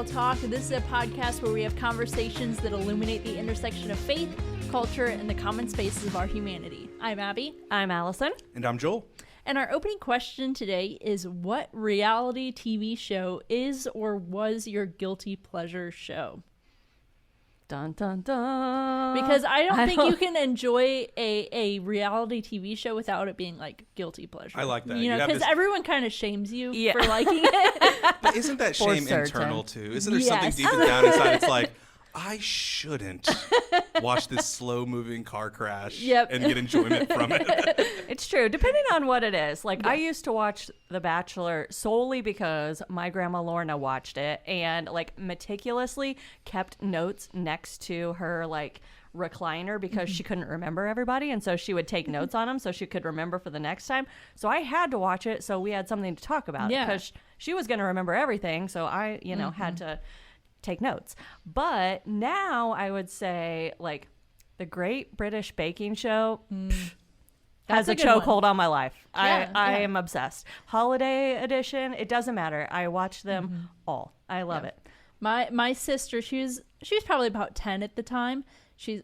Theatrical Talk. This is a podcast where we have conversations that illuminate the intersection of faith, culture, and the common spaces of our humanity. I'm Abby. I'm Allison. And I'm Joel. And our opening question today is, what reality TV show is or was your guilty pleasure show? Dun, dun, dun. Because I don't think you can enjoy a reality TV show without it being like guilty pleasure. I like that. You know, because everyone kind of shames you for liking it. But isn't that shame internal too? Isn't there something deep down inside? It's like, I shouldn't watch this slow-moving car crash and get enjoyment from it. It's true, depending on what it is. Like, I used to watch The Bachelor solely because my grandma Lorna watched it and, like, meticulously kept notes next to her, like, recliner because she couldn't remember everybody, and so she would take notes on them so she could remember for the next time. So I had to watch it so we had something to talk about because she was going to remember everything, so I, had to take notes. But now I would say, like, the Great British Baking Show has a chokehold on my life. I am obsessed. Holiday edition, it doesn't matter. I watch them all. I love it. My sister, she was probably about 10 at the time.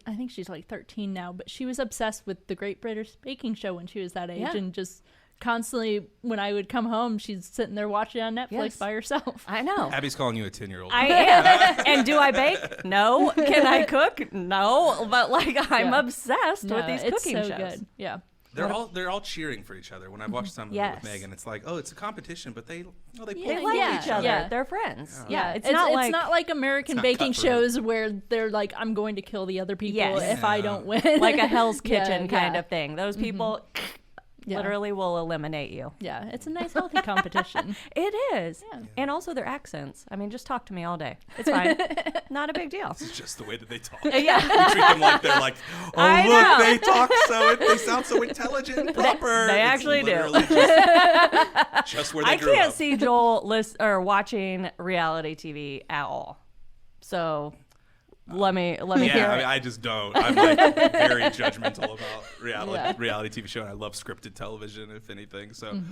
I think she's like 13 now, but she was obsessed with the Great British Baking Show when she was that age, and just constantly, when I would come home, she's sitting there watching on Netflix by herself. I know. Abby's calling you a 10-year-old. I am. And do I bake? No. Can I cook? No. But, like, I'm obsessed with these cooking shows. Good. Yeah. They're all cheering for each other. When I watched some of it with Megan, it's like, oh, it's a competition, but they like each other. Yeah. They're friends. Yeah. It's not like American baking shows where they're like, I'm going to kill the other people if I don't win. Like a Hell's Kitchen kind of thing. Those people literally will eliminate you. Yeah, it's a nice, healthy competition. It is. Yeah. And also their accents. I mean, just talk to me all day. It's fine. Not a big deal. It's just the way that they talk. Yeah. We treat them like they're like, they talk they sound so intelligent and proper. They actually do. Just where they grew up. I can't up. see Joel watching reality TV at all. So let me hear it. I just don't. I'm like very judgmental about reality TV show, and I love scripted television, if anything. So,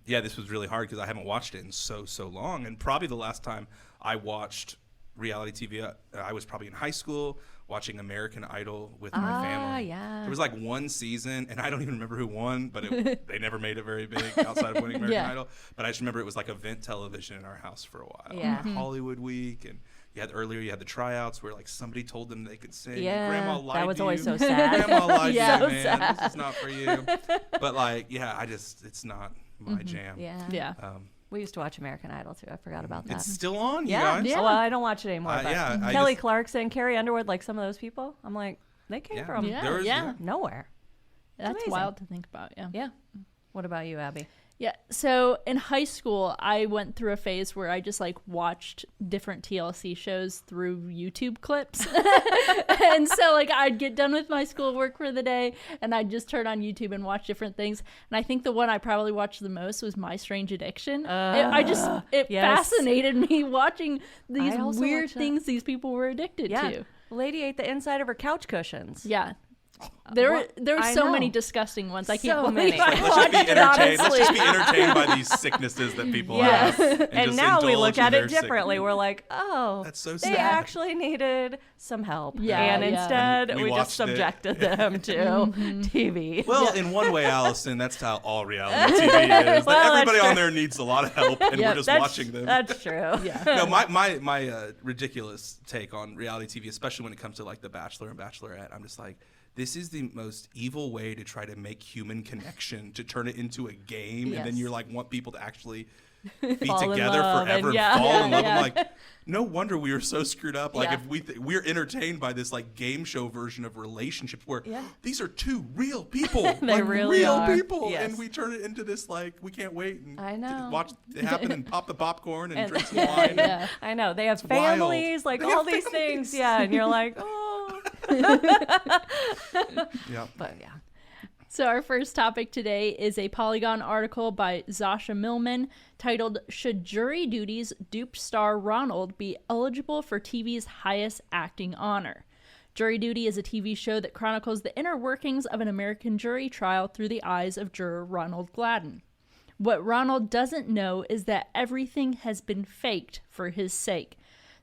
this was really hard because I haven't watched it in so long. And probably the last time I watched reality TV, I was probably in high school watching American Idol with my family. Yeah. There was like one season, and I don't even remember who won, but they never made it very big outside of winning American Idol. But I just remember it was like event television in our house for a while. Yeah. Hollywood Week, and you had the tryouts where like somebody told them they could sing. Yeah, Grandma lied that was to always you. so sad. Grandma lied to you, man. Sad. This is not for you. But like, it's not my jam. Yeah. We used to watch American Idol too. I forgot about that. It's still on, you guys. Yeah. Well, I don't watch it anymore. But Kelly Clarkson, Carrie Underwood, like some of those people, I'm like, they came from nowhere. That's amazing. Wild to think about. Yeah. What about you, Abby? Yeah, so in high school, I went through a phase where I just like watched different TLC shows through YouTube clips. And so like I'd get done with my schoolwork for the day and I'd just turn on YouTube and watch different things. And I think the one I probably watched the most was My Strange Addiction. It fascinated me watching these weird things these people were addicted to. Lady ate the inside of her couch cushions. Yeah. There were so many disgusting ones. I can't believe Let's just be entertained by these sicknesses that people have. And now we look at it differently. We're like, that's so sad. They actually needed some help. Yeah, and instead we just subjected them to TV. Well, in one way, Allison, that's how all reality TV is. Everybody on there needs a lot of help, and we're just watching them. That's true. No, my ridiculous take on reality TV, especially when it comes to like The Bachelor and Bachelorette, I'm just like, this is the most evil way to try to make human connection, to turn it into a game, and then you're like want people to actually be together forever and fall in love. I'm like, no wonder we are so screwed up. Like if we're entertained by this like game show version of relationships where these are two real people, they like really real are. people, and we turn it into this like we can't wait and watch it happen and pop the popcoron and drink some wine. I know they have families, like all these things, and you're like, oh. But So our first topic today is a Polygon article by Zasha Millman titled, "Should Jury Duty's duped star Ronald be eligible for TV's highest acting honor?" Jury Duty is a TV show that chronicles the inner workings of an American jury trial through the eyes of juror Ronald Gladden. What Ronald doesn't know is that everything has been faked for his sake.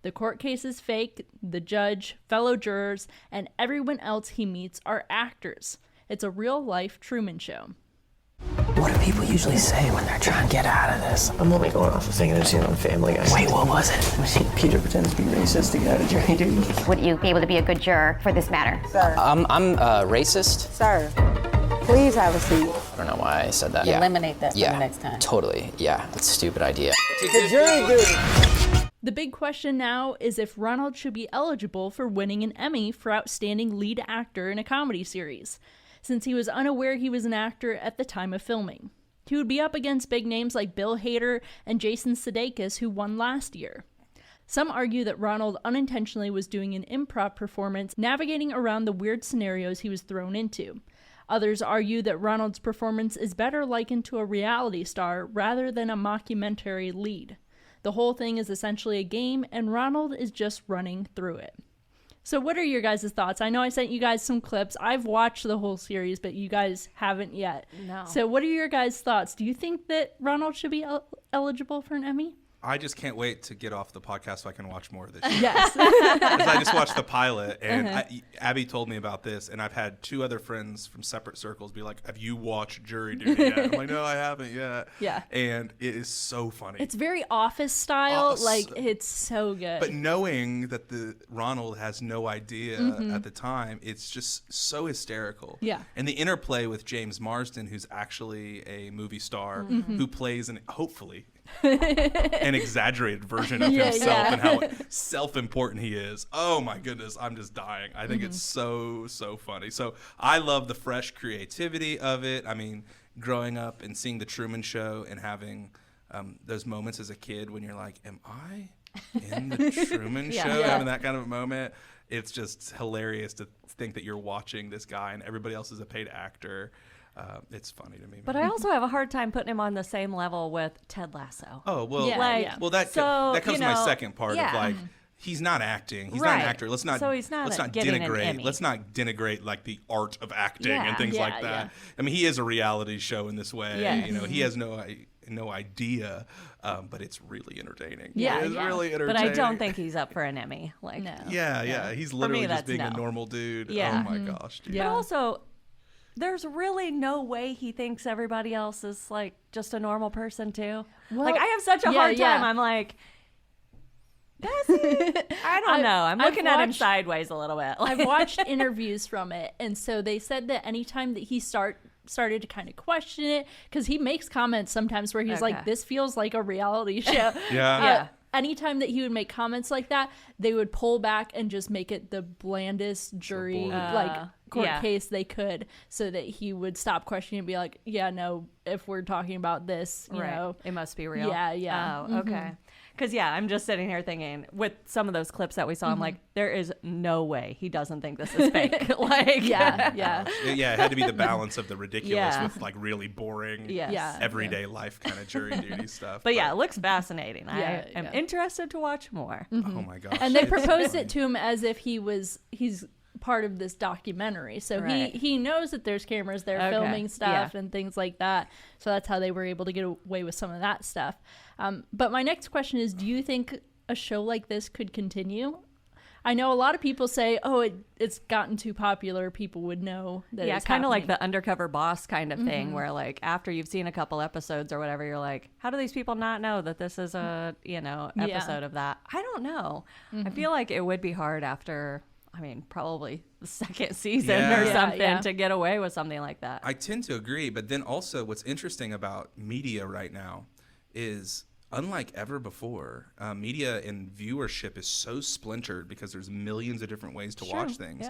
The court case is fake, the judge, fellow jurors, and everyone else he meets are actors. It's a real-life Truman Show. What do people usually say when they're trying to get out of this? I'm only going off the thing I've seen on Family Guy. Wait, what was it? Peter pretends to be racist to get out of jury duty. Would you be able to be a good juror for this matter? Sir. I'm racist. Sir, please have a seat. I don't know why I said that. Eliminate that for the next time. Totally. Yeah, that's a stupid idea. The jury duty. The big question now is if Ronald should be eligible for winning an Emmy for Outstanding Lead Actor in a Comedy Series, since he was unaware he was an actor at the time of filming. He would be up against big names like Bill Hader and Jason Sudeikis, who won last year. Some argue that Ronald unintentionally was doing an improv performance, navigating around the weird scenarios he was thrown into. Others argue that Ronald's performance is better likened to a reality star rather than a mockumentary lead. The whole thing is essentially a game, and Ronald is just running through it. So what are your guys' thoughts? I know I sent you guys some clips. I've watched the whole series, but you guys haven't yet. No. So what are your guys' thoughts? Do you think that Ronald should be eligible for an Emmy? I just can't wait to get off the podcast so I can watch more of this show. Yes. Because I just watched the pilot, and Abby told me about this, and I've had two other friends from separate circles be like, have you watched Jury Duty yet? I'm like, no, I haven't yet. Yeah. And it is so funny. It's very Office style. It's so good. But knowing that the Ronald has no idea at the time, it's just so hysterical. Yeah. And the interplay with James Marsden, who's actually a movie star who plays hopefully an exaggerated version of himself and how self-important he is. Oh my goodness, I'm just dying. I think it's so funny. So I love the fresh creativity of it. I mean, growing up and seeing the Truman Show and having those moments as a kid when you're like, am I in the Truman Show? Having that kind of a moment. It's just hilarious to think that you're watching this guy and everybody else is a paid actor. It's funny to me. But I also have a hard time putting him on the same level with Ted Lasso. Oh, well, well that comes to my second part of like, he's not acting. He's not an actor. Let's not denigrate. Let's not denigrate like the art of acting and things like that. Yeah. I mean, he is a reality show in this way. Yes. You know, he has no idea, but it's really entertaining. Yeah, it's really entertaining. But I don't think he's up for an Emmy. Like, no. Yeah. He's literally just being a normal dude. Yeah. Oh my gosh, dude. Yeah. But also, there's really no way he thinks everybody else is like just a normal person too. Well, like I have such a hard time. I'm like, does he? I don't know. I'm looking at him sideways a little bit. I've watched interviews from it, and so they said that anytime that he started to kind of question it, because he makes comments sometimes where he's like, this feels like a reality show. Yeah. Anytime that he would make comments like that, they would pull back and just make it the blandest jury court case they could, so that he would stop questioning and be like, yeah, no, if we're talking about this, you know, it must be real. Yeah. Oh, okay. Because I'm just sitting here thinking with some of those clips that we saw, I'm like, there is no way he doesn't think this is fake. Like, yeah. It had to be the balance of the ridiculous with like really boring, Yes. everyday life kind of jury duty stuff. But it looks fascinating. Yeah, I am interested to watch more. Oh my gosh! And they proposed it to him as if he's part of this documentary, so he knows that there's cameras there filming stuff and things like that, so that's how they were able to get away with some of that stuff. But my next question is, do you think a show like this could continue? I know a lot of people say, it's gotten too popular, people would know that it's kind of like happening. the undercover boss kind of thing, where like after you've seen a couple episodes or whatever, you're like, how do these people not know that this is a episode of that? I don't know. I feel like it would be hard after, probably the second season or something to get away with something like that. I tend to agree, but then also what's interesting about media right now is, unlike ever before, media and viewership is so splintered because there's millions of different ways to watch things,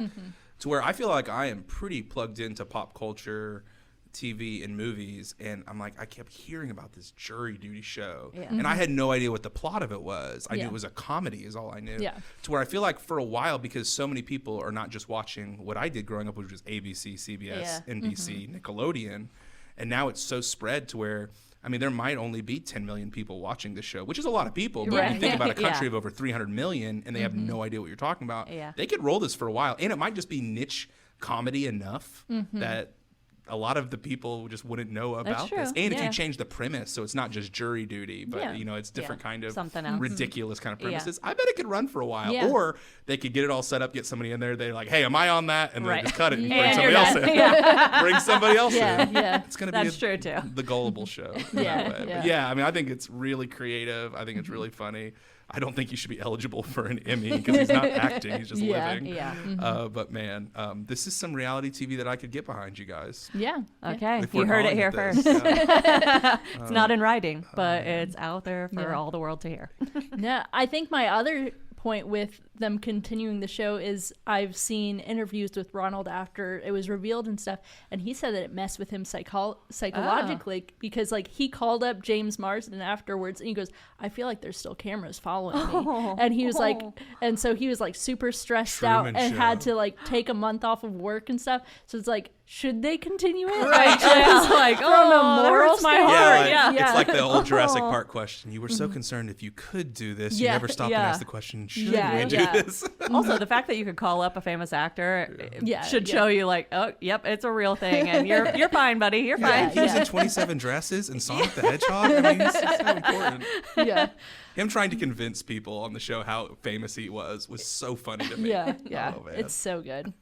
to where I feel like I am pretty plugged into pop culture, TV and movies, and I'm like, I kept hearing about this jury duty show, and I had no idea what the plot of it was. I knew it was a comedy is all I knew. To where I feel like for a while, because so many people are not just watching what I did growing up, which was ABC, CBS, NBC, Nickelodeon, and now it's so spread to where, there might only be 10 million people watching this show, which is a lot of people. But when you think about a country of over 300 million and they have no idea what you're talking about, they could roll this for a while. And it might just be niche comedy enough that a lot of the people just wouldn't know about true. this. And if Yeah. you change the premise, so it's not just jury duty, but Yeah. it's different kind of Something else. ridiculous kind of Yeah. premises. I bet it could run for a while. Yeah. Or they could get it all set up, get somebody in there. They're like, hey, am I on that? And Right. then just cut it and bring And somebody you're else done. in. Yeah. Bring somebody else Yeah, in. yeah. It's going to be That's true, too. the gullible show. in Yeah, that way. But yeah. yeah, I mean, I think it's really creative. I think it's really funny. I don't think he should be eligible for an Emmy because he's not acting; he's just Yeah. living. Yeah. But man, this is some reality TV that I could get behind, you guys. Yeah. Okay. If You we're heard it calling here this. first. Yeah. It's not in writing, but it's out there for Yeah. all the world to hear. Yeah, I think my other point with them continuing the show is I've seen interviews with Ronald after it was revealed and stuff, and he said that it messed with him psychologically because like he called up James Marsden afterwards and he goes, I feel like there's still cameras following me, and he was like, and so he was like super stressed Truman out and Show. had to like take a month off of work and stuff. So it's like, should they continue it? Right. It's like, From a that moral hurts my standpoint. heart. Yeah, Yeah. it's like the old Jurassic Park question. You were so concerned if you could do this, you Yeah, never stopped yeah. and asked the question, should Yeah, we do yeah. this? Also, the fact that you could call up a famous actor Yeah, should yeah. show you, like, oh, yep, it's a real thing, and you're fine, buddy, you're Yeah, fine. he was yeah. in 27 Dresses and Sonic the Hedgehog. I mean, it's so important. Yeah, Him trying to convince people on the show how famous he was so funny to me. yeah, yeah. Oh, man. It's so good.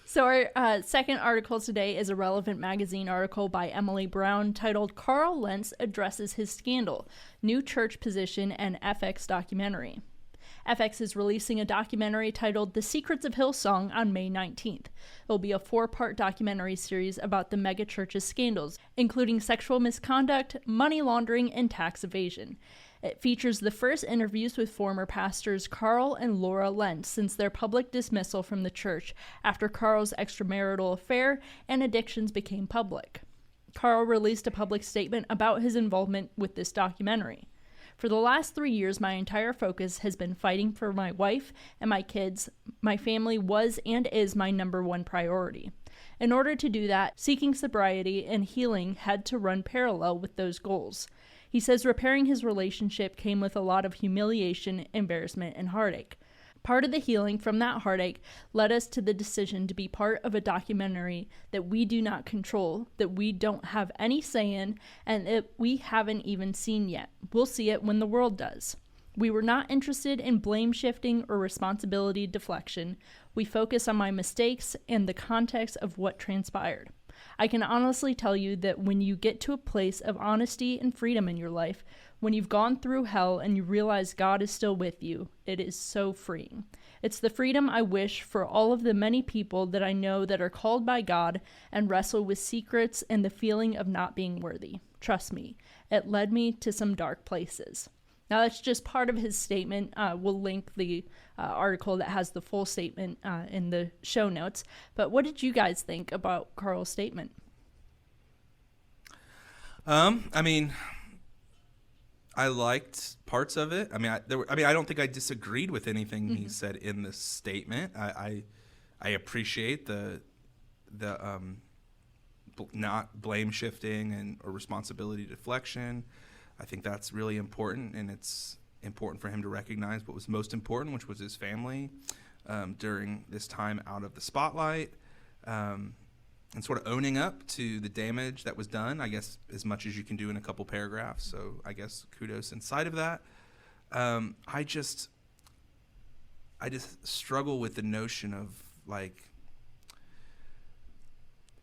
So our second article today is a Relevant Magazine article by Emily Brown titled Carl Lentz Addresses His Scandal, New Church Position and FX Documentary. FX is releasing a documentary titled The Secrets of Hillsong on May 19th. It will be a 4-part documentary series about the megachurch's scandals, including sexual misconduct, money laundering, and tax evasion. It features the first interviews with former pastors Carl and Laura Lentz since their public dismissal from the church after Carl's extramarital affair and addictions became public. Carl released a public statement about his involvement with this documentary. For the last 3 years, my entire focus has been fighting for my wife and my kids. My family was and is my number one priority. In order to do that, seeking sobriety and healing had to run parallel with those goals. He says repairing his relationship came with a lot of humiliation, embarrassment, and heartache. Part of the healing from that heartache led us to the decision to be part of a documentary that we do not control, that we don't have any say in, and that we haven't even seen yet. We'll see it when the world does. We were not interested in blame shifting or responsibility deflection. We focus on my mistakes and the context of what transpired. I can honestly tell you that when you get to a place of honesty and freedom in your life, when you've gone through hell and you realize God is still with you, it is so freeing. It's the freedom I wish for all of the many people that I know that are called by God and wrestle with secrets and the feeling of not being worthy. Trust me, it led me to some dark places. Now, that's just part of his statement. We'll link the article that has the full statement in the show notes. But what did you guys think about Carl's statement? I mean, I liked parts of it. I mean, I don't think I disagreed with anything he said in the statement. I appreciate the not blame shifting and or responsibility deflection. I think that's really important, and it's important for him to recognize what was most important, which was his family during this time out of the spotlight, and sort of owning up to the damage that was done, I guess, as much as you can do in a couple paragraphs. So I guess kudos inside of that. I just struggle with the notion of, like,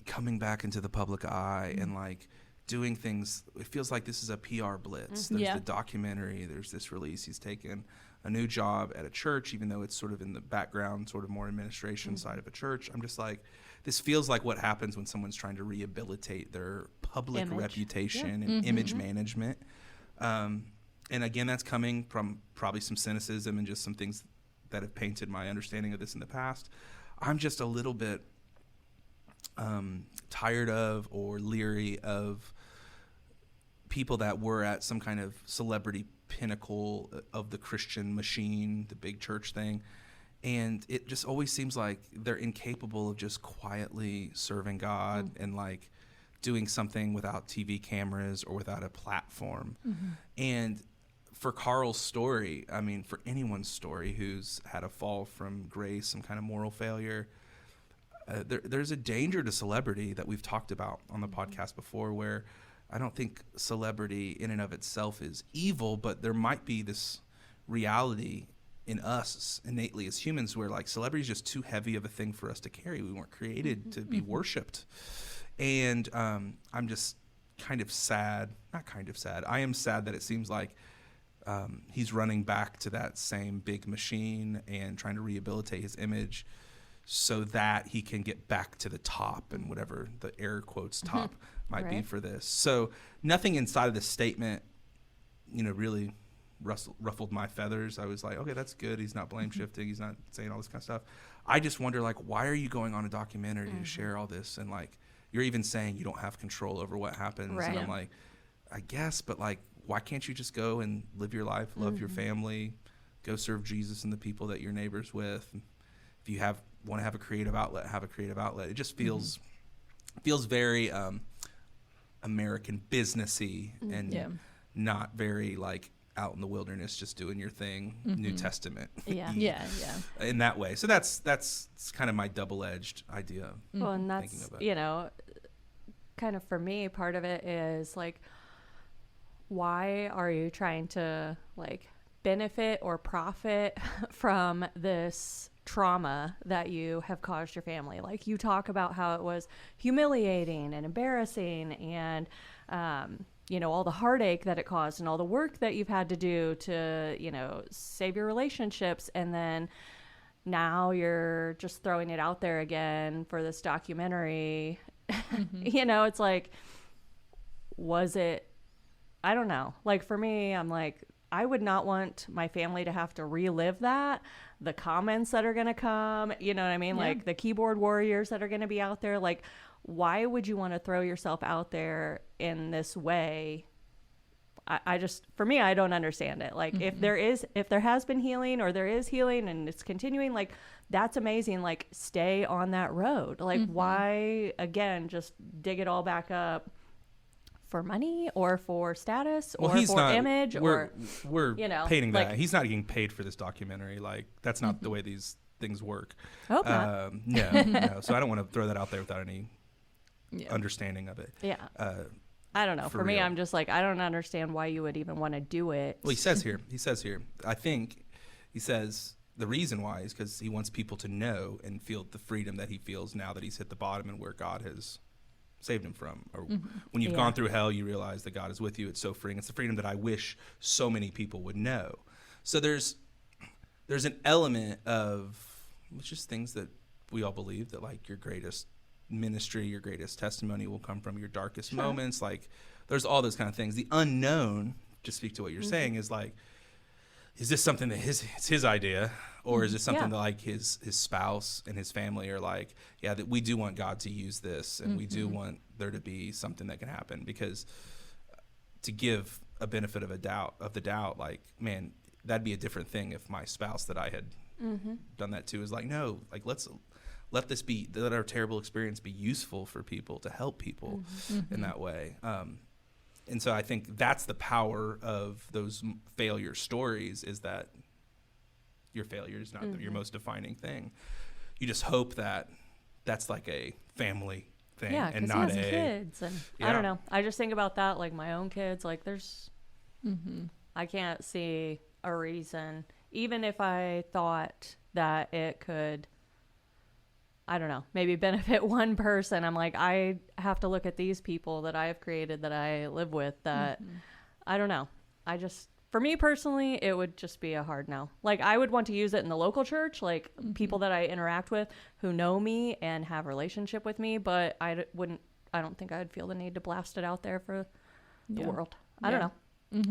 coming back into the public eye and, like, doing things. It feels like this is a PR blitz. There's the documentary, there's this release. He's taken a new job at a church, even though it's sort of in the background, sort of more administration side of a church. I'm just like, this feels like what happens when someone's trying to rehabilitate their public reputation and image management. And again, that's coming from probably some cynicism and just some things that have painted my understanding of this in the past. I'm just a little bit tired of or leery of people that were at some kind of celebrity pinnacle of the Christian machine, the big church thing. And it just always seems like they're incapable of just quietly serving God and, like, doing something without TV cameras or without a platform. And for Carl's story, I mean, for anyone's story who's had a fall from grace, some kind of moral failure, there's a danger to celebrity that we've talked about on the podcast before, where I don't think celebrity in and of itself is evil, but there might be this reality in us innately as humans where like celebrity is just too heavy of a thing for us to carry. We weren't created to be worshipped. And I'm just kind of sad, not kind of sad, I am sad that it seems like he's running back to that same big machine and trying to rehabilitate his image so that he can get back to the top, and whatever the air quotes top might be for this. So nothing inside of this statement, really ruffled my feathers. I was like, okay, that's good. He's not blame shifting. He's not saying all this kind of stuff. I just wonder, like, why are you going on a documentary to share all this? And like, you're even saying you don't have control over what happens. Right. And I'm like, I guess, but like, why can't you just go and live your life, love your family, go serve Jesus and the people that you're neighbors with? If you want to have a creative outlet, have a creative outlet. It just feels very American businessy and not very like out in the wilderness just doing your thing, New Testament. Yeah. In that way. So that's kind of my double-edged idea. Well, and that's, kind of for me, part of it is like, why are you trying to like benefit or profit from this trauma that you have caused your family? Like, you talk about how it was humiliating and embarrassing and, all the heartache that it caused and all the work that you've had to do to, save your relationships. And then now you're just throwing it out there again for this documentary. It's like, was it, I don't know. Like, for me, I'm like, I would not want my family to have to relive that. The comments that are going to come, you know what I mean? Yeah. Like the keyboard warriors that are going to be out there. Like, why would you want to throw yourself out there in this way? I just, for me, I don't understand it. Like, if there has been healing or there is healing and it's continuing, like, that's amazing. Like, stay on that road. Like, why, again, just dig it all back up for money or for status or for image? We're painting that. like, He's not getting paid for this documentary. Like, that's not the way these things work. I hope not. No. So I don't want to throw that out there without any understanding of it. Yeah. I don't know. For me, real. I'm just like, I don't understand why you would even want to do it. Well, he says here, I think he says the reason why is because he wants people to know and feel the freedom that he feels now that he's hit the bottom and where God has saved him from. Or when you've gone through hell, you realize that God is with you. It's so freeing. It's the freedom that I wish so many people would know. So there's an element of just things that we all believe, that like your greatest ministry, your greatest testimony will come from your darkest moments. Like, there's all those kind of things. The unknown, to speak to what you're saying, is like, is this something that it's his idea, or is it something that like his spouse and his family are like, yeah, that we do want God to use this, and we do want there to be something that can happen? Because to give a benefit of the doubt, like, man, that'd be a different thing if my spouse that I had done that to is like, no, like, let our terrible experience be useful for people, to help people in that way. And so I think that's the power of those failure stories, is that your failure is not your most defining thing. You just hope that that's like a family thing, and not he has kids. And I don't know. I just think about that, like my own kids. Like, there's, I can't see a reason, even if I thought that it could, I don't know, maybe benefit one person. I'm like, I have to look at these people that I have created, that I live with, that I don't know. For me personally, it would just be a hard no. Like, I would want to use it in the local church, like people that I interact with who know me and have a relationship with me, but I don't think I'd feel the need to blast it out there for the world. I don't know.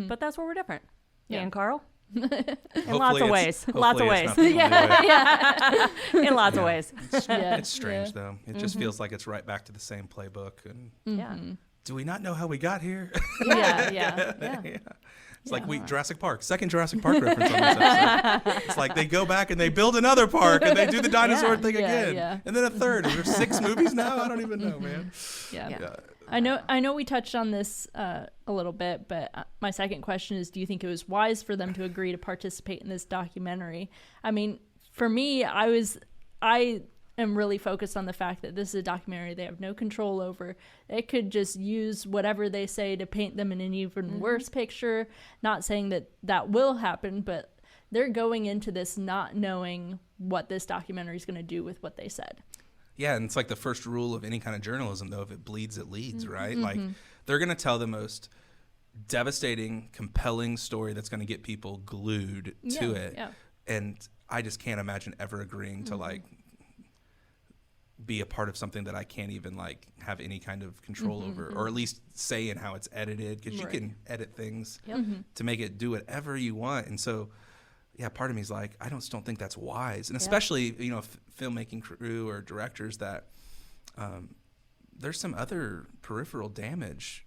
But that's where we're different. Me and Carl. In lots of ways. Lots of ways. In lots of ways. It's strange though. It just feels like it's right back to the same playbook. And do we not know how we got here? Yeah. It's like Jurassic Park. Second Jurassic Park reference on this episode. It's like they go back and they build another park and they do the dinosaur thing again. And then a third. Is there 6 movies now? I don't even know, man. Yeah. I know we touched on this a little bit, but my second question is, do you think it was wise for them to agree to participate in this documentary? I mean, for me, I am really focused on the fact that this is a documentary they have no control over. They could just use whatever they say to paint them in an even worse picture. Not saying that that will happen, but they're going into this not knowing what this documentary is going to do with what they said. Yeah, and it's like the first rule of any kind of journalism, though. If it bleeds, it leads, right? Like, they're going to tell the most devastating, compelling story that's going to get people glued to it. Yeah. And I just can't imagine ever agreeing to, like, be a part of something that I can't even, like, have any kind of control over, or at least say in how it's edited, because you can edit things to make it do whatever you want. And so, yeah, part of me is like, I don't think that's wise. And especially, you know, filmmaking crew or directors that there's some other peripheral damage,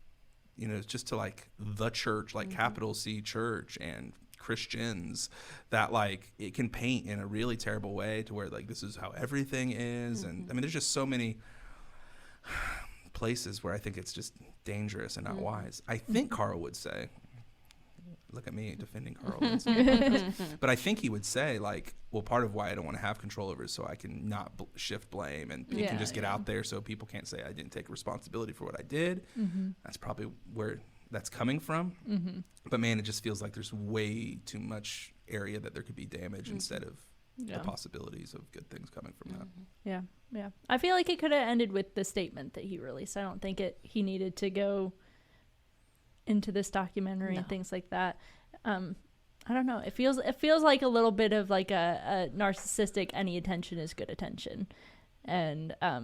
you know, just to like the church, like capital C church and Christians, that like it can paint in a really terrible way to where like this is how everything is. And I mean, there's just so many places where I think it's just dangerous and not wise. I think Carl would say, look at me defending Carl Lentz. But I think he would say, like, well, part of why I don't want to have control over it is so I can not shift blame, and it can just get out there so people can't say I didn't take responsibility for what I did. That's probably where that's coming from. But, man, it just feels like there's way too much area that there could be damage instead of the possibilities of good things coming from that. Yeah. I feel like it could have ended with the statement that he released. I don't think he needed to go into this documentary and things like that. I don't know. It feels like a little bit of like a narcissistic, any attention is good attention. And I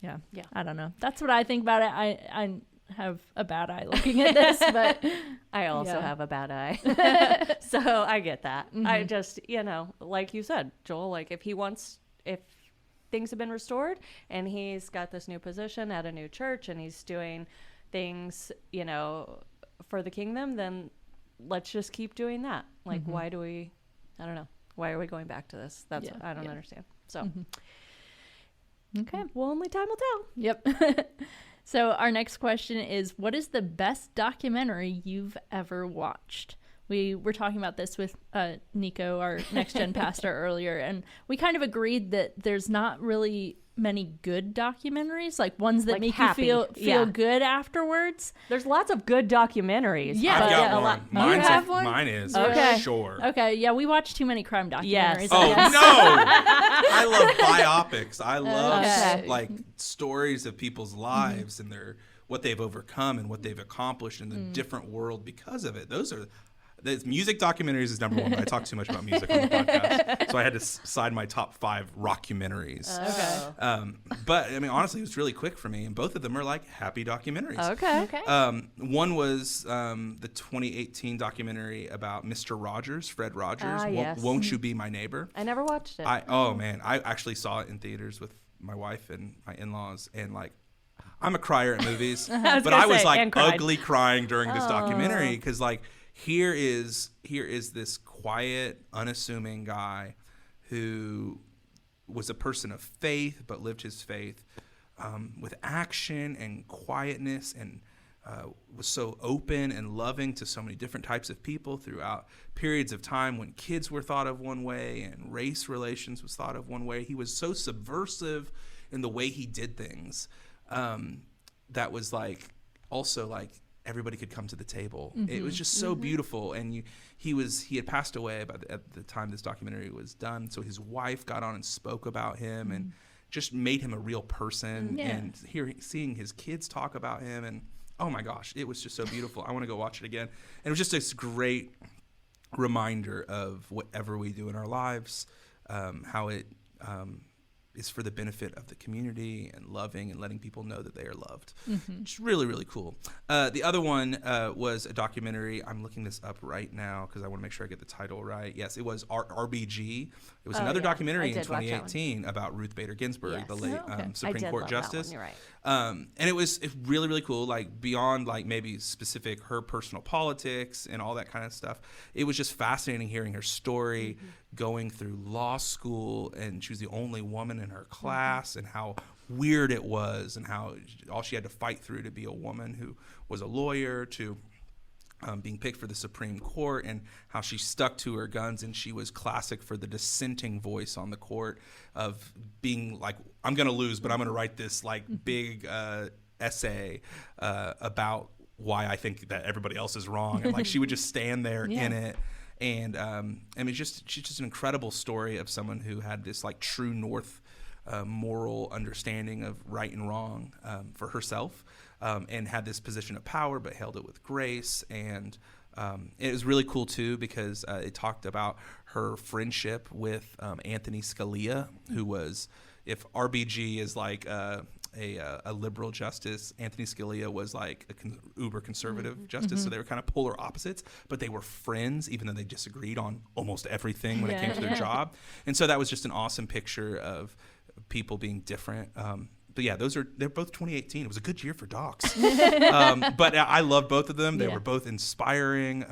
don't know. That's what I think about it. I have a bad eye looking at this, but I also have a bad eye. So I get that. I just, you know, like you said, Joel, like if things have been restored and he's got this new position at a new church and he's doing things, you know, for the kingdom, then let's just keep doing that. Like, why do we, I don't know, why are we going back to this? That's what I don't understand. So, okay. Well, only time will tell. Yep. So our next question is, what is the best documentary you've ever watched? We were talking about this with Nico, our Next Gen pastor, earlier, and we kind of agreed that there's not really many good documentaries, like ones that like make happy. you feel good afterwards. There's lots of good documentaries. Yeah, I've got one. You have one? Mine is Okay. sure. Okay, yeah, we watch too many crime documentaries. Yes. Oh I guess. no! I love biopics. I love like stories of people's lives and what they've overcome and what they've accomplished in the different world because of it. The music documentaries is number one, but I talk too much about music on the podcast, so I had to side my top 5 rockumentaries. Okay. But I mean, honestly, it was really quick for me, and both of them are like happy documentaries. Okay. One was the 2018 documentary about Mr. Rogers, Fred Rogers. Yes. Won't You Be My Neighbor? I never watched it. I actually saw it in theaters with my wife and my in-laws, and like, I'm a crier at movies, but I was like ugly crying during this documentary because like. Here is this quiet, unassuming guy who was a person of faith, but lived his faith with action and quietness, and was so open and loving to so many different types of people throughout periods of time when kids were thought of one way and race relations was thought of one way. He was so subversive in the way he did things that was like also like everybody could come to the table. It was just so beautiful. And he had passed away at the time this documentary was done. So his wife got on and spoke about him and just made him a real person. And seeing his kids talk about him, and oh my gosh, it was just so beautiful. I want to go watch it again. And it was just this great reminder of whatever we do in our lives, how it is for the benefit of the community and loving and letting people know that they are loved. It's really, really cool. The other one was a documentary. I'm looking this up right now because I want to make sure I get the title right. Yes, it was RBG. It was another documentary in 2018 about Ruth Bader Ginsburg, the late Supreme Court Justice. You're right. And it's really, really cool, like beyond like maybe specific her personal politics and all that kind of stuff. It was just fascinating hearing her story, going through law school, and she was the only woman in her class, and how weird it was, and how all she had to fight through to be a woman who was a lawyer, to being picked for the Supreme Court, and how she stuck to her guns, and she was classic for the dissenting voice on the court of being like, I'm going to lose, but I'm going to write this like big essay about why I think that everybody else is wrong. And like she would just stand there in it. And I mean, she's just an incredible story of someone who had this like true north moral understanding of right and wrong for herself, and had this position of power, but held it with grace. And it was really cool too, because it talked about her friendship with Anthony Scalia, who was, if RBG is like a liberal justice, Anthony Scalia was like a uber conservative justice. So they were kind of polar opposites, but they were friends, even though they disagreed on almost everything when it came to their job. And so that was just an awesome picture of people being different. But yeah, they're both 2018. It was a good year for docs. But I love both of them. They were both inspiring.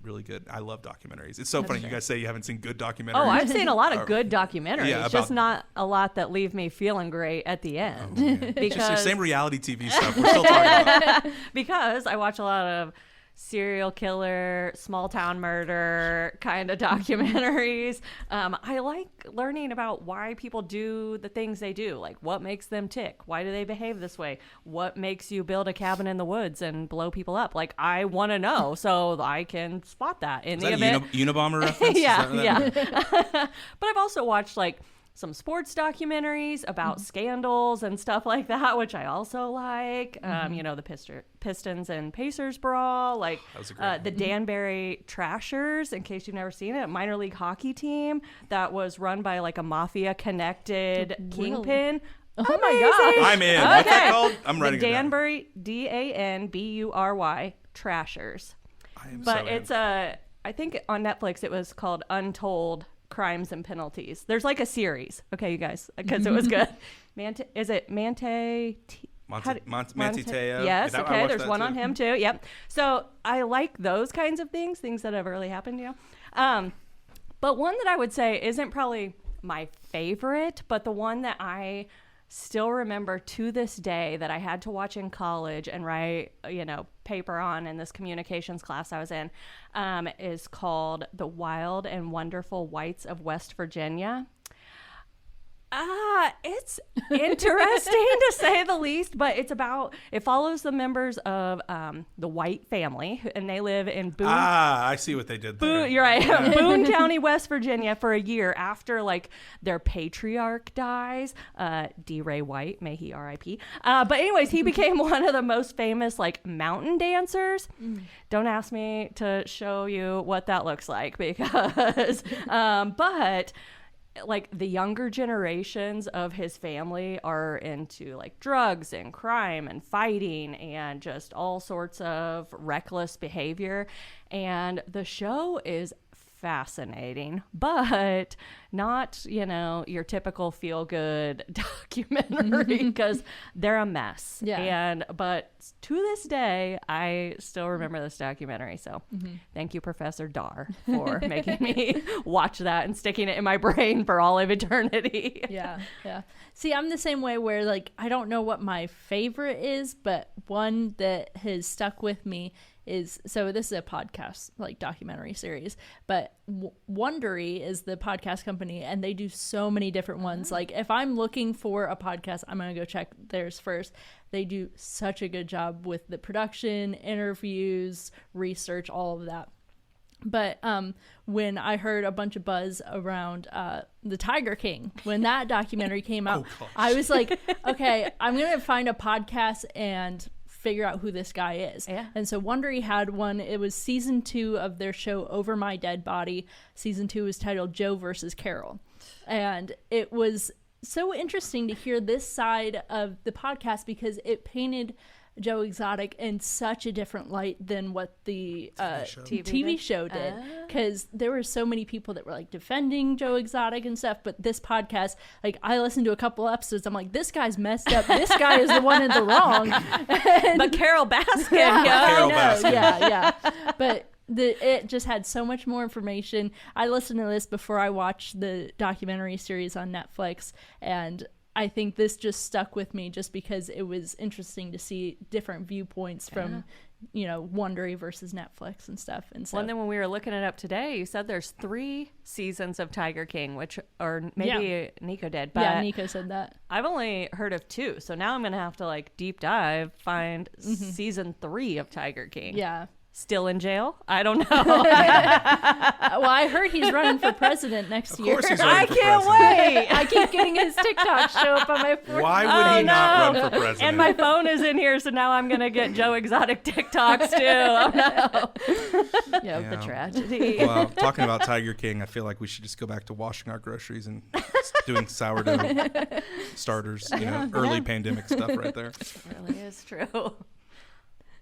Really good. I love documentaries. It's so funny. You guys say you haven't seen good documentaries. Oh, I've seen a lot of good documentaries. Yeah, just not a lot that leave me feeling great at the end. It's just the same reality TV stuff we're still talking about. Because I watch a lot of serial killer, small town murder kind of documentaries. I like learning about why people do the things they do, like what makes them tick, why do they behave this way, what makes you build a cabin in the woods and blow people up. Like I want to know so I can spot that in the event. Unabomber reference? Yeah. But I've also watched like some sports documentaries about scandals and stuff like that, which I also like. You know, the Pistons and Pacers brawl, like the Danbury Trashers, in case you've never seen it, a minor league hockey team that was run by like a mafia-connected kingpin. Oh my gosh. I'm in. What's that called? I'm writing the it down. Danbury, Danbury Trashers. But it's I think on Netflix it was called Untold Crimes and Penalties. There's like a series. Okay, you guys, because it was good. Is it Manti Teo? Yes. Okay. There's one on him too. Yep. So I like those kinds of things that have really happened. But one that I would say isn't probably my favorite, but the one that I still remember to this day that I had to watch in college and write, paper on in this communications class I was in, is called The Wild and Wonderful Whites of West Virginia. It's interesting to say the least, but it follows the members of the White family, and they live in Boone. I see what they did there. You're right. Boone County, West Virginia, for a year after like their patriarch dies. D. Ray White, may he R.I.P. But anyways, he became one of the most famous like mountain dancers. Don't ask me to show you what that looks like because, but like the younger generations of his family are into like drugs and crime and fighting and just all sorts of reckless behavior. And the show is fascinating, but not, your typical feel-good documentary because they're a mess. But to this day, I still remember this documentary. So thank you, Professor Dar, for making me watch that and sticking it in my brain for all of eternity. Yeah. See, I'm the same way where like, I don't know what my favorite is, but one that has stuck with me is, so this is a podcast like documentary series, but Wondery is the podcast company and they do so many different ones. Like if I'm looking for a podcast, I'm gonna go check theirs first. They do such a good job with the production, interviews, research, all of that. But when I heard a bunch of buzz around the Tiger King, when that documentary came out, I was like, okay, I'm gonna find a podcast and figure out who this guy is. And so Wondery had one. It was season 2 of their show Over My Dead Body. Season 2 was titled Joe versus Carol, and it was so interesting to hear this side of the podcast because it painted Joe Exotic in such a different light than what the TV show did, because there were so many people that were like defending Joe Exotic and stuff, but this podcast, like I listened to a couple episodes, I'm like, this guy's messed up, this guy is the one in the wrong. But Carol Baskin, Carol Baskin. Yeah but it just had so much more information. I listened to this before I watched the documentary series on Netflix, and I think this just stuck with me just because it was interesting to see different viewpoints from, Wondery versus Netflix and stuff. And so, Well, and then when we were looking it up today, you said there's 3 seasons of Tiger King, or maybe Nico did. But yeah, Nico said that. I've only heard of 2, so now I'm going to have to like deep dive, find season 3 of Tiger King. Yeah. Still in jail? I don't know. Well, I heard he's running for president next year. Of course he's running I for can't president. wait. I keep getting his TikTok show up on my phone. Why would he not run for president? And my phone is in here, so now I'm going to get Joe Exotic TikToks too. Oh no. Yeah, The tragedy. Well, talking about Tiger King, I feel like we should just go back to washing our groceries and doing sourdough starters, early pandemic stuff right there. It really is true.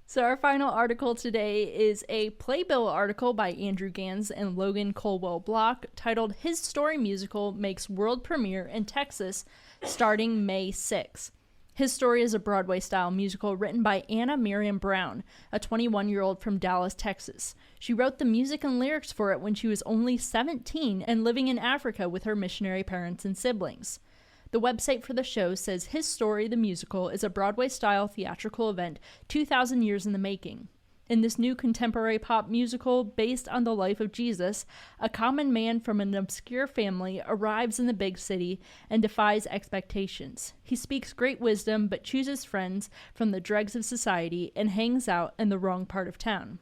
So our final article today is a Playbill article by Andrew Gans and Logan Colwell-Block titled His Story Musical Makes World Premiere in Texas starting May 6. His Story is a Broadway-style musical written by Anna Miriam Brown, a 21-year-old from Dallas, Texas. She wrote the music and lyrics for it when she was only 17 and living in Africa with her missionary parents and siblings. The website for the show says His Story, the musical, is a Broadway-style theatrical event 2,000 years in the making. In this new contemporary pop musical based on the life of Jesus, a common man from an obscure family arrives in the big city and defies expectations. He speaks great wisdom but chooses friends from the dregs of society and hangs out in the wrong part of town.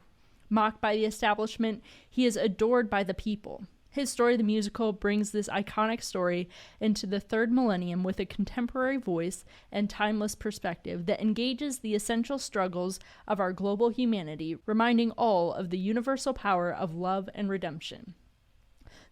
Mocked by the establishment, he is adored by the people. His Story, the musical, brings this iconic story into the third millennium with a contemporary voice and timeless perspective that engages the essential struggles of our global humanity, reminding all of the universal power of love and redemption.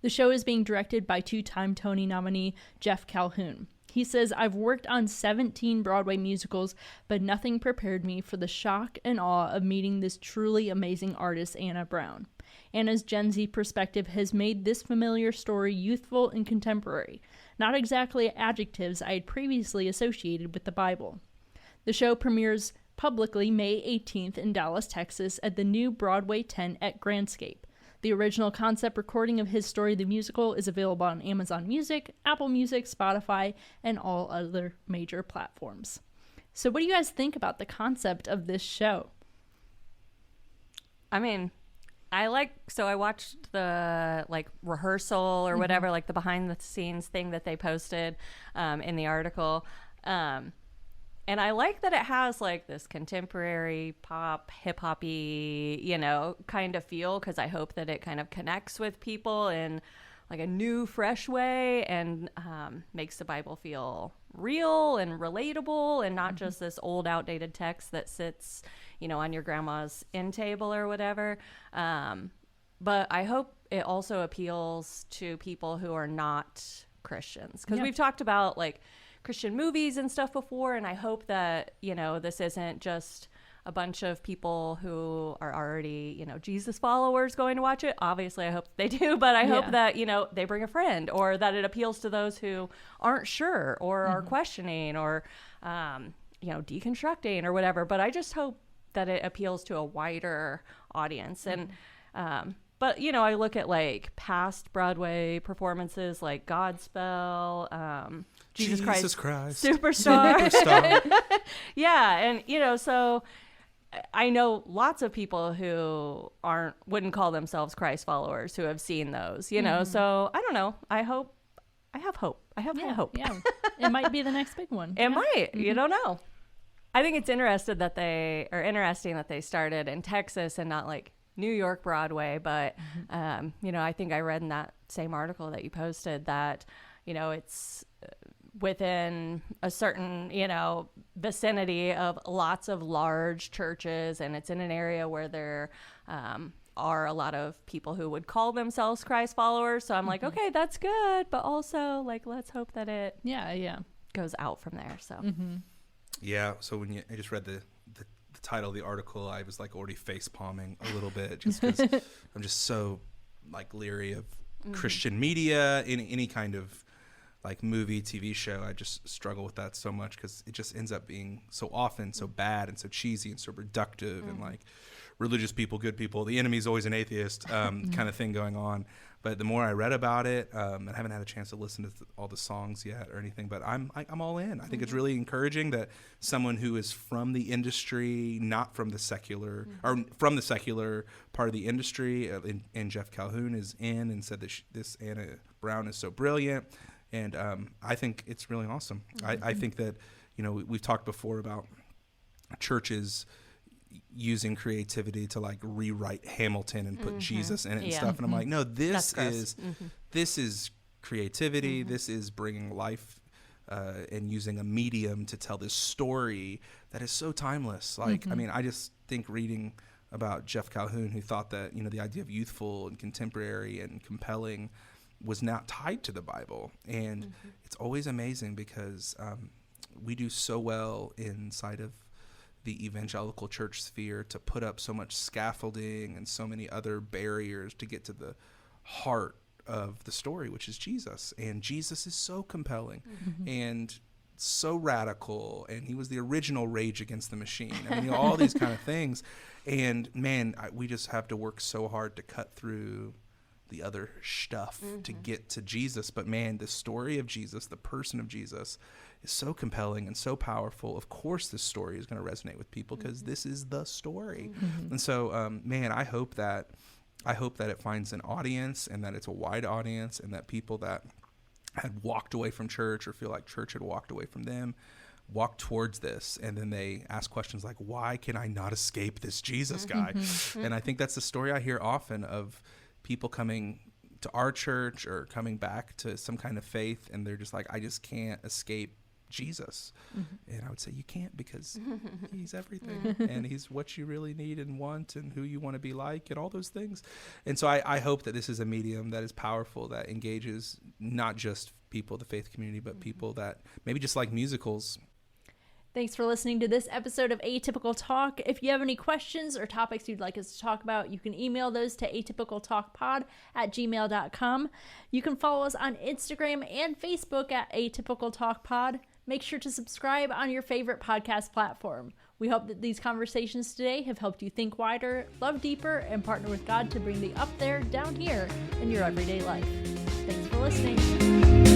The show is being directed by 2-time Tony nominee Jeff Calhoun. He says, I've worked on 17 Broadway musicals, but nothing prepared me for the shock and awe of meeting this truly amazing artist, Anna Brown. Anna's Gen Z perspective has made this familiar story youthful and contemporary, not exactly adjectives I had previously associated with the Bible. The show premieres publicly May 18th in Dallas, Texas at the new Broadway 10 at Grandscape. The original concept recording of His Story the Musical is available on Amazon Music, Apple Music, Spotify, and all other major platforms. So what do you guys think about the concept of this show? I mean, I watched the rehearsal or whatever, like the behind the scenes thing that they posted in the article. And I like that it has like this contemporary pop, hip hoppy, kind of feel, because I hope that it kind of connects with people in like a new, fresh way and makes the Bible feel real and relatable and not just this old, outdated text that sits, on your grandma's end table or whatever. But I hope it also appeals to people who are not Christians, because we've talked about like Christian movies and stuff before, and I hope that this isn't just a bunch of people who are already Jesus followers going to watch it. Obviously I hope they do, but I hope that they bring a friend, or that it appeals to those who aren't sure or are questioning or deconstructing or whatever. But I just hope that it appeals to a wider audience. And but I look at like past Broadway performances like Godspell, Jesus Christ Superstar. Yeah, and so I know lots of people who wouldn't call themselves Christ followers who have seen those, so I don't know. I have hope. I have high hope. Yeah, it might be the next big one. It might. You don't know. I think it's interesting that they started in Texas and not like New York Broadway, but I think I read in that same article that you posted that it's within a certain vicinity of lots of large churches, and it's in an area where there are a lot of people who would call themselves Christ followers. So I'm like, okay, that's good, but also like let's hope that it goes out from there. So yeah. So when I just read the title of the article, I was like already face palming a little bit, just because I'm just so like leery of Christian media in any kind of like movie, TV show. I just struggle with that so much because it just ends up being so often so bad and so cheesy and so reductive and like religious people, good people, the enemy's always an atheist kind of thing going on. But the more I read about it, and I haven't had a chance to listen to all the songs yet or anything, but I'm all in. I think it's really encouraging that someone who is from the industry, not from the secular, or from the secular part of the industry, and Jeff Calhoun is in and said that this Anna Brown is so brilliant. And I think it's really awesome. I think that, we've talked before about churches using creativity to like rewrite Hamilton and put Jesus in it and stuff. And I'm like, no, this is creativity. This is bringing life and using a medium to tell this story that is so timeless. Like, I mean, I just think reading about Jeff Calhoun, who thought that, the idea of youthful and contemporary and compelling was not tied to the Bible. And it's always amazing because we do so well inside of the evangelical church sphere to put up so much scaffolding and so many other barriers to get to the heart of the story, which is Jesus. And Jesus is so compelling and so radical, and he was the original Rage Against the Machine. I mean, all these kind of things. And man, we just have to work so hard to cut through the other stuff to get to Jesus. But man, the story of Jesus, the person of Jesus, is so compelling and so powerful. Of course this story is going to resonate with people because this is the story. And so man, I hope that it finds an audience, and that it's a wide audience, and that people that had walked away from church or feel like church had walked away from them walk towards this, and then they ask questions like, why can I not escape this Jesus guy? And I think that's the story I hear often of people coming to our church or coming back to some kind of faith, and they're just like, I just can't escape Jesus. And I would say, you can't, because he's everything, and he's what you really need and want, and who you want to be like, and all those things. And so I hope that this is a medium that is powerful, that engages not just people, the faith community, but people that maybe just like musicals. Thanks for listening to this episode of Atypical Talk. If you have any questions or topics you'd like us to talk about, you can email those to atypicaltalkpod@gmail.com. You can follow us on Instagram and Facebook at Atypical Talk Pod. Make sure to subscribe on your favorite podcast platform. We hope that these conversations today have helped you think wider, love deeper, and partner with God to bring the up there, down here in your everyday life. Thanks for listening.